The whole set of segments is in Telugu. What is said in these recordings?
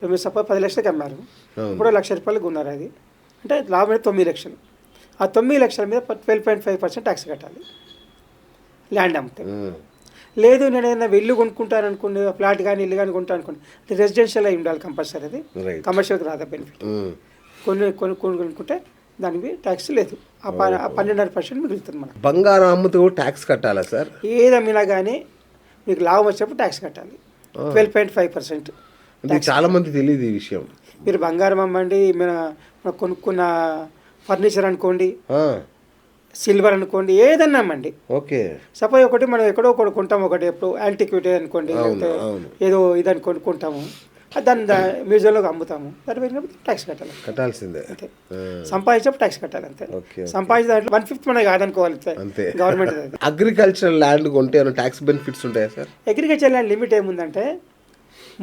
మీరు సపోజ్ 10 లక్షలకి అమ్మారు, ఇప్పుడు ₹1,00,000 కొన్నారు. అది అంటే లాభం 9 లక్షలు. ఆ 9 లక్షల మీద 12.5% ట్యాక్స్ కట్టాలి ల్యాండ్ అమ్మితే. లేదు నేను ఏదైనా ఇల్లు కొనుక్కుంటాను అనుకోండి, ఫ్లాట్ కానీ ఇల్లు కానీ కొంటాను అనుకోండి, రెసిడెన్షియల్ అయి ఉండాలి కంపల్సరీ. అది కమర్షియల్కి రాదా బెనిఫిట్. కొనుక్కుంటే దానికి ట్యాక్స్ లేదు. ఆ 12.5% మిగులుతుంది. మనకు బంగారం అమ్ముతూ ట్యాక్స్ కట్టాలా సార్? ఏది అమ్మినా కానీ మీకు లాభం వచ్చినప్పుడు ట్యాక్స్ కట్టాలి 12.5%. చాలా మంది తెలియదు ఈ విషయం. మీరు బంగారం అమ్మండి, మీరు కొనుక్కున్న ఫర్నిచర్ అనుకోండి, సిల్వర్ అనుకోండి, ఏదన్నా అమ్మండి. ఓకే. సపోజ్ ఒకటి మనం ఎక్కడో ఒకటి కొంటాము, ఒకటి ఎప్పుడు యాంటిక్విటీ అనుకోండి, లేకపోతే ఏదో ఇది అనుకోండి కొంటాము, దాన్ని మ్యూజియంలో అమ్ముతాము, దాని మీద ట్యాక్స్ కట్టాలి. కట్టాల్సిందే. అంతే. సంపాదించినప్పుడు ట్యాక్స్ కట్టాలి అంతే. సంపాదించిన దాంట్లో 1/5 మనకి కాదనుకోవాలి అంతే గవర్నమెంట్. అగ్రికల్చరల్ ల్యాండ్ కొంటే ట్యాక్స్ బెనిఫిట్స్ ఉంటాయా సార్? అగ్రికల్చర్ ల్యాండ్ లిమిట్ ఏముందంటే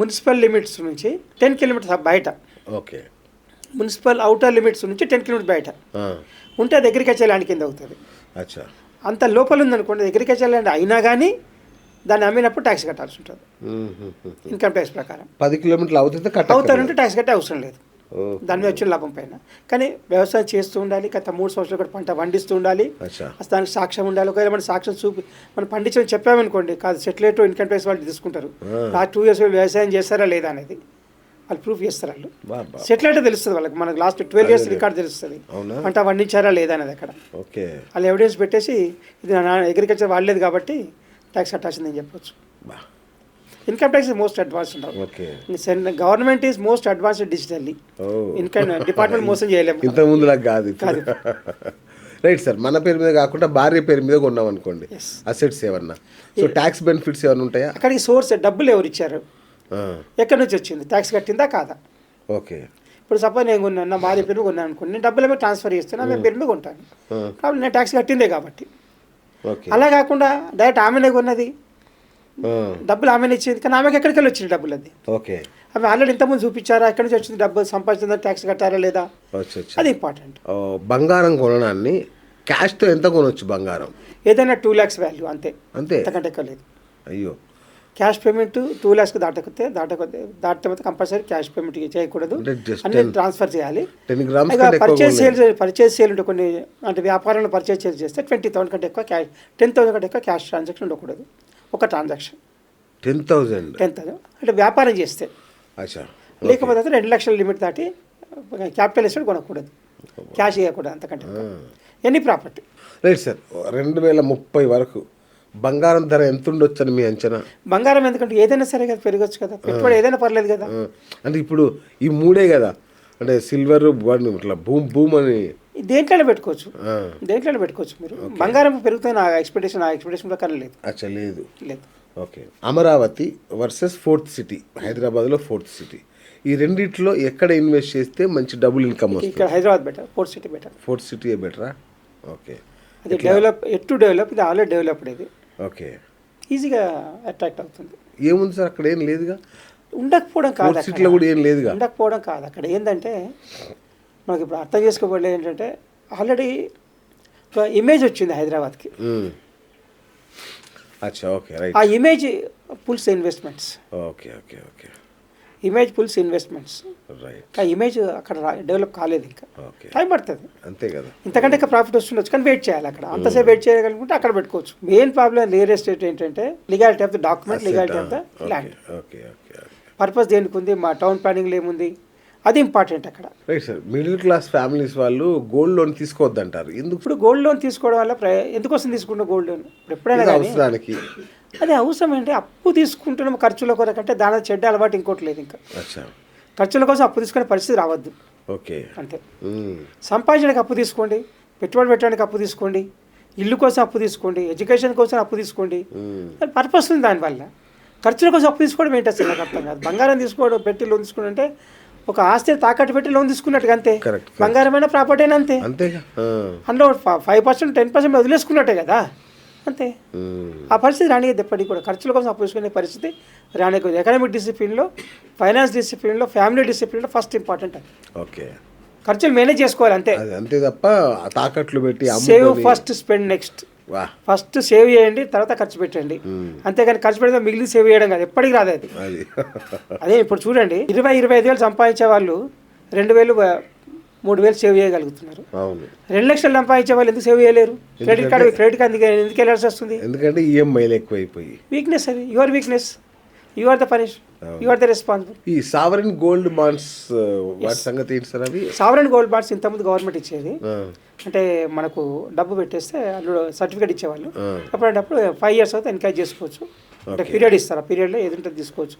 మున్సిపల్ లిమిట్స్ నుంచి 10 కిలోమీటర్స్ బయట, ఓకే, మున్సిపల్ అవుటర్ లిమిట్స్ నుంచి 10 కిలోమీటర్స్ బయట ఉంటే అది అగ్రికల్చర్ ల్యాండ్ కింద అవుతుంది. అచ్చా. అంత లోపల ఉందనుకోండి, అగ్రికల్చర్ ల్యాండ్ అయినా కానీ దాన్ని అమ్మినప్పుడు ట్యాక్స్ కట్టాల్సి ఉంటుంది ఇన్కమ్ ట్యాక్స్ ప్రకారం. 10 కిలోమీటర్లు అవుతారంటే ట్యాక్స్ కట్టే అవసరం లేదు దాని మీద వచ్చిన లాభం పైన. కానీ వ్యవసాయం చేస్తూ ఉండాలి, గత 3 సంవత్సరాలు కూడా పంట పండిస్తూ ఉండాలి, దానికి సాక్ష్యం ఉండాలి. ఒకవేళ మన సాక్ష్యం మనం పండించని చెప్పామనుకోండి, కాదు సెటిలైట్ ఇన్కమ్ ట్యాక్స్ వాళ్ళు తీసుకుంటారు. లాస్ట్ 2 ఇయర్స్ వ్యవసాయం చేస్తారా లేదా అనేది వాళ్ళు ప్రూఫ్ చేస్తారు. వాళ్ళు సెటిలైట్ తెలుస్తుంది వాళ్ళకి, మనకు లాస్ట్ 12 ఇయర్స్ రికార్డ్ తెలుస్తుంది, పంట పండించారా లేదా అనేది. అక్కడ వాళ్ళు ఎవిడెన్స్ పెట్టేసి ఇది అగ్రికల్చర్ వాడలేదు కాబట్టి ట్యాక్స్ కట్టాల్సిందని చెప్పొచ్చు. Income tax is most advanced. Government is most advanced digitally. Income department మోసం చేయలేము, ఇంతకుముందు కాదు. Right sir. మన పేరు మీద కాకుండా భార్య పేరు మీద కొన్నాం అనుకోండి, అసెట్స్ ఏమన్నా, సో ట్యాక్స్ బెనిఫిట్స్ ఏమైనా ఉంటాయా? అక్కడికి సోర్స్ డబ్బులు ఎవరు ఇచ్చారు, ఎక్కడి నుంచి వచ్చింది, ట్యాక్స్ కట్టిందా కాదా? ఓకే. ఇప్పుడు సపోజ్ నేను కొన్నాను, నా భార్య పేరు కొన్నాను అనుకోండి, నేను డబ్బులు ఏమో ట్రాన్స్ఫర్ చేస్తాను, ఆమె పేరు మీద కొంటాను కాబట్టి నేను ట్యాక్స్ కట్టిందే కాబట్టి. అలా కాకుండా డైరెక్ట్ ఆమెనే కొన్నది, డబ్బులు ఆమెను ఇచ్చింది, కానీ ఆమెకి ఎక్కడికి వెళ్ళి వచ్చింది డబ్బులు. అది ఓకే, ఆమె ఆల్రెడీ ఇంతకుముందు చూపించారా, ఎక్కడి నుంచి వచ్చింది డబ్బులు, సంపాదించిందా, ట్యాక్స్ కట్టారా లేదా, అది ఇంపార్టెంట్. బంగారం కొనడాన్ని క్యాష్తో ఎంత కొనవచ్చు బంగారం? ఏదైనా 2 lakhs వాల్యూ అంతే, అంతకంటే ఎక్కువ లేదు. అయ్యో. క్యాష్ పేమెంట్ 2 lakhs దాటితే కంపల్సరీ క్యాష్ పేమెంట్ చేయకూడదు, అన్ని ట్రాన్స్ఫర్ చేయాలి. పర్చేస్ సేల్ ఉంటే కొన్ని అంటే వ్యాపారంలో పర్చేస్ సేల్ చేస్తే 20,000 కంటే ఎక్కువ క్యాష్, 10,000 కంటే ఎక్కువ క్యాష్ ట్రాన్సాక్షన్ ఉండకూడదు. ఒక ట్రాన్సాక్షన్ 10,000 అంటే వ్యాపారం చేస్తే. లేకపోతే 2 లక్షల లిమిట్ దాటి క్యాపిటల్ ఎస్టేట్ కొనకూడదు, క్యాష్ ఇవ్వకూడదు అంతకంటే ఎనీ ప్రాపర్టీ. Right sir. 2030 వరకు బంగారం ధర ఎంత ఉండొచ్చు అని మీ అంచనా? బంగారం ఎందుకంటే ఏదైనా సరే కదా, పెరగచ్చు కదా, పెట్టుబడి ఏదైనా పర్లేదు కదా. అంటే ఇప్పుడు ఈ 3 కదా, అంటే సిల్వర్ ఇట్లా భూమ్ అని దేంట్లోనే పెట్టుకోవచ్చు, మీరు. బంగారం పెరుగుతుంది నా ఎక్స్పెక్టేషన్ ప్రకారం లేదు. అచ్చా, లేదు. Okay. Amaravati versus 4th city, హైదరాబాద్లో 4th సిటీ, ఈ రెండిట్లో ఎక్కడ ఇన్వెస్ట్ చేస్తే మంచి డబుల్ ఇన్కమ్ వస్తుంది? ఇక్కడ Hyderabad better, 4th city better. 4th city బెటరా? ఓకే. అది డెవలప్, ఇది ఆల్రెడీ డెవలప్డ్. ఇది ఓకే, ఈజీగా అట్రాక్ట్ అవుతుంది. ఏముంది సార్ అక్కడ? ఏం లేదుగా. ఉండకపోవడం కాదు, సిటీలో కూడా ఏం లేదుగా. ఉండకపోవడం కాదు, అక్కడ ఏంటంటే మనకి ఇప్పుడు అర్థం చేసుకోబడలేదు ఏంటంటే ఆల్రెడీ ఒక ఇమేజ్ వచ్చింది హైదరాబాద్కి. అచ్చా, ఓకే, రైట్. ఆ image pulls investments. Okay okay okay. Image pulls investments, right. ఆ ఇమేజ్ అక్కడ డెవలప్ కాలేదు, ఇంకా టైం పడుతుంది, అంతే కదా. ఇంతకంటే ఇంకా ప్రాఫిట్ వస్తుండొచ్చు, కానీ వెయిట్ చేయాలి. అక్కడ అంతసేపు వెయిట్ చేయగలుగుతుంటే అక్కడ పెట్టుకోవచ్చు. మెయిన్ ప్రాబ్లం రియల్ ఎస్టేట్ ఏంటంటే legality of the document, legality of the land. Purpose దేనికి ఉంది, మా టౌన్ ప్లానింగ్లో ఏముంది, అది ఇంపార్టెంట్ అక్కడ. Right sir. Middle class families వాళ్ళు గోల్డ్ లోన్ తీసుకోవద్దంటారు, ఎందుకు? ఇప్పుడు గోల్డ్ లోన్ తీసుకోవడం వల్ల ఎందుకోసం తీసుకుంటాం గోల్డ్ లోన్? ఎప్పుడైనా అవసరానికి. అది అవసరం అంటే అప్పు తీసుకుంటున్నాం ఖర్చుల కొరకంటే, దాని చెడ్డ అలవాటు ఇంకోటి లేదు. ఇంకా ఖర్చుల కోసం అప్పు తీసుకునే పరిస్థితి రావద్దు. ఓకే, అంతే. సంపాదించడానికి అప్పు తీసుకోండి, పెట్టుబడి పెట్టడానికి అప్పు తీసుకోండి, ఇల్లు కోసం అప్పు తీసుకోండి, ఎడ్యుకేషన్ కోసం అప్పు తీసుకోండి, పర్పస్ ఉంది దానివల్ల. ఖర్చుల కోసం అప్పు తీసుకోవడం ఏంటి అసలు నాకు అర్థం కాదు. బంగారం తీసుకోవడం, పెట్టి లోన్ తీసుకోవడం అంటే ఒక ఆస్తిని తాకట్టు పెట్టి లోన్ తీసుకున్నట్టుగా అంతే. బంగారమైన ప్రాపర్టీ అయినా అంతే, అందులో 5% 10% వదిలేసుకున్నట్టే కదా, అంతే. ఆ పరిస్థితి రానియద్దు ఎప్పటికీ కూడా. ఖర్చుల కోసం అప్పు తీసుకునే పరిస్థితి రానియకూడదు. ఎకనామిక్ డిసిప్లిన్లో, ఫైనాన్స్ డిసిప్లిన్లో, ఫ్యామిలీ డిసిప్లిన్లో ఫస్ట్ ఇంపార్టెంట్ అది. ఓకే, ఖర్చులు మేనేజ్ చేసుకోవాలి అంతే, అంతే తప్ప తాకట్లు పెట్టి సేవ్ ఫస్ట్ స్పెండ్ నెక్స్ట్. వా ఫస్ట్ సేవ్ చేయండి, తర్వాత ఖర్చు పెట్టండి. అంతేగాని ఖర్చు పెడితే మిగిలిన సేవ్ చేయడం కాదు, ఎప్పటికి రాదు అది. అది అదే ఇప్పుడు చూడండి, 25,000 సంపాదించే వాళ్ళు 2,000 3,000 సేవ్ చేయగలుగుతున్నారు. అవును. 2 లక్షలు సంపాదించే వాళ్ళు ఎందుకు సేవ్ చేయలేరు? క్రెడిట్ కార్డు ఎందుకు వెళ్ళాల్సి వస్తుంది? ఎందుకంటే ఈఎంఐలు ఎక్కువైపోయి. వీక్నెస్ అది, your weakness, you are the punish, you are the responsible. ఈ సావరెన్ గోల్డ్ బాండ్స్ వాటి సంగతి ఏంటి సార్? అవి సావరెన్ గోల్డ్ బాండ్స్ ఇంతకుముందు గవర్నమెంట్ ఇచ్చేది. అంటే మనకు డబ్బు పెట్టేస్తే అందులో సర్టిఫికేట్ ఇచ్చేవాళ్ళు. అప్పుడప్పుడు 5 years అవుతే ఎన్కరేజ్ చేసుకోవచ్చు. అంటే పీరియడ్ ఇస్తారు, ఆ పీరియడ్లో ఏదంటే తీసుకోవచ్చు.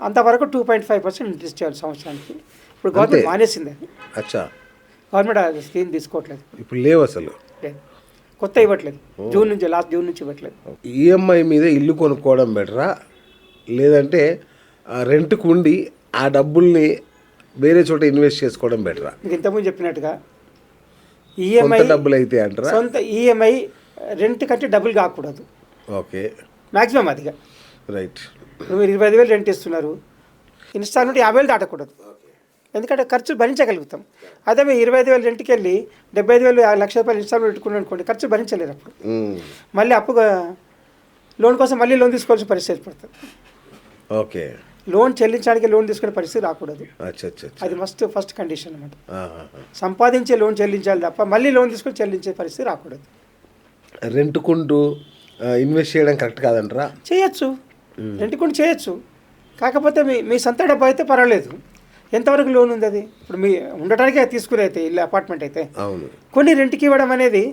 అంతవరకు 2.5% ఇంట్రెస్ట్ చేయాలి సంవత్సరానికి. ఇప్పుడు గవర్నమెంట్ మానేసింది అది. అచ్చా. గవర్నమెంట్ ఆ స్కీమ్ తీసుకోవట్లేదు ఇప్పుడు లేవు అసలు, లేదు, కొత్త ఇవ్వట్లేదు. లాస్ట్ జూన్ నుంచి ఇవ్వట్లేదు. ఈఎంఐ మీద ఇల్లు కొనుక్కోవడం బెటరా, లేదంటే రెంట్కు ఉండి ఆ డబ్బుల్ని వేరే చోట ఇన్వెస్ట్ చేసుకోవడం బెటరా? మీకు ఇంతకుముందు చెప్పినట్టుగా ఈఎంఐ డబ్బులు అయితే అంటారా? సొంత ఈఎంఐ రెంట్ కంటే డబ్బులు కాకూడదు. ఓకే, మ్యాక్సిమం అదిగా. రైట్. మీరు 25,000 రెంట్ ఇస్తున్నారు, ఇన్స్టాల్మెంట్ 50,000 దాటకూడదు. ఎందుకంటే ఖర్చు భరించగలుగుతాం. అదే మీరు 25,000 రెంట్కి వెళ్ళి 75,000 ₹1,00,000 ఇన్స్టాల్మెంట్ పెట్టుకున్నాను అనుకోండి, ఖర్చు భరించలేరు. అప్పుడు మళ్ళీ అప్పుగా లోన్ కోసం మళ్ళీ లోన్ తీసుకోవాల్సిన పరిస్థితి ఏర్పడుతుంది. ఓకే. లోన్ చెల్లించడానికి లోన్ తీసుకునే పరిస్థితి రాకూడదు. అది ఫస్ట్ కండిషన్ అన్నమాట. సంపాదించే లోన్ చెల్లించాలి తప్ప మళ్ళీ లోన్ తీసుకొని చెల్లించే పరిస్థితి రాకూడదు. రెంట్కుంటూ ఇన్వెస్ట్ చేయడం కరెక్ట్ కాదంటారా? చేయొచ్చు, రెంట్కుంటూ చేయొచ్చు. కాకపోతే మీ సొంత డబ్బు అయితే పర్వాలేదు. ఎంతవరకు లోన్ ఉంది అది? ఇప్పుడు మీ ఉండటానికే తీసుకునే అయితే ఇల్లు అపార్ట్మెంట్ అయితే కొన్ని రెంట్కి ఇవ్వడం అనేది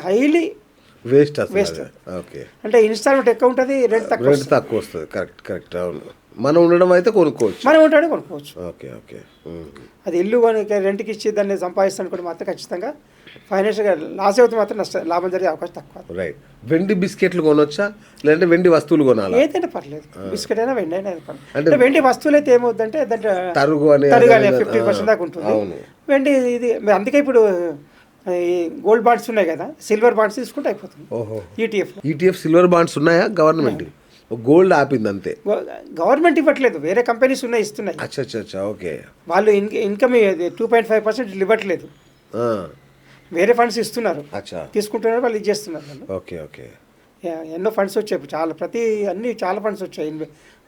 హైలీ వేస్ట్. ఓకే. అంటే ఇన్స్టాల్మెంట్ ఎక్కువ ఉంటుంది, రెంట్ తక్కువ వస్తుంది. కరెక్ట్. అవును. మనం ఉండడం అయితే కొనుక్కోవచ్చు. మనం ఉండడం కొనుక్కోవచ్చు. ఓకే. అది ఇల్లు రెంట్కి ఇచ్చి దాన్ని సంపాదిస్తాను కూడా మాత్రం ఖచ్చితంగా ఫైనాన్షియల్గా లాస్ అవుతుంది, మాత్రం లాభం జరిగే అవకాశం తక్కువ. రైట్. వెండి బిస్కెట్లు కొనొచ్చా, లేదంటే వెండి వస్తువులు కొనాలి? ఏదైనా పర్లేదు, బిస్కెట్ అయినా వెండి అయినా పర్లేదు. అంటే వెండి వస్తువులు అయితే ఏమవుతుందంటే దాంట్లో తరుగు అనే 50% దాకా ఉంటుంది. వెండి ఇది అందుకే ఇప్పుడు ఈ గోల్డ్ బాండ్స్ ఉన్నాయి కదా, సిల్వర్ బాండ్స్ తీసుకుంటే అయిపోతుంది. ఈటీఎఫ్ సిల్వర్ బాండ్స్ ఉన్నాయా? గవర్నమెంట్ గోల్డ్ ఆపింది అంతే. గవర్నమెంట్ ఇవ్వట్లేదు, వేరే కంపెనీస్ ఉన్నాయి, ఇస్తున్నాయి. అచ్చా. ఓకే. వాళ్ళు ఇన్కమ్ 2.5% ఇవ్వట్లేదు, వేరే ఫండ్స్ ఇస్తున్నారు, తీసుకుంటున్నారు, వాళ్ళు ఇది చేస్తున్నారు. ఓకే. ఎన్నో ఫండ్స్ వచ్చాయి, చాలా ఫండ్స్ వచ్చాయి.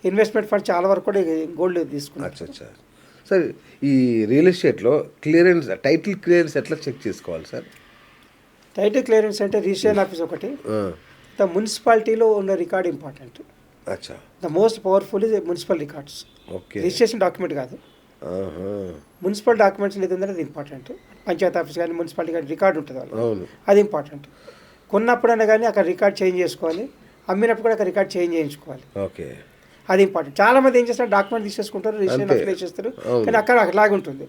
ఇన్వెస్ట్మెంట్ ఫండ్స్ చాలా వరకు కూడా గోల్డ్ తీసుకున్నారు. అచ్చా. సార్, ఈ రియల్ ఎస్టేట్లో టైటిల్ క్లియరెన్స్ ఎట్లా చెక్ చేసుకోవాలి సార్? టైటిల్ క్లియరెన్స్ అంటే రిజిస్ట్రేషన్ ఆఫీస్ ఒకటి, ద మున్సిపాలిటీలో ఉన్న రికార్డ్ ఇంపార్టెంట్. అచ్చా. The most powerful is municipal records. Okay. Registration document కాదు, మున్సిపల్ డాక్యుమెంట్స్ లేదంటే అది ఇంపార్టెంట్. పంచాయత్ ఆఫీస్ కానీ మున్సిపాలిటీ కానీ రికార్డు ఉంటుంది వాళ్ళు, అది ఇంపార్టెంట్. కొన్నప్పుడైనా కానీ అక్కడ రికార్డ్ చేంజ్ చేసుకోవాలి, అమ్మినప్పుడు కూడా అక్కడ రికార్డ్ చేంజ్ చేయించుకోవాలి. ఓకే. అది ఇంపార్టెంట్. చాలా మంది ఏం చేస్తారు, డాక్యుమెంట్ తీసేసుకుంటారు, రిజిస్ట్రేషన్ అప్లై చేస్తారు, కానీ అక్కడ అలాగే ఉంటుంది.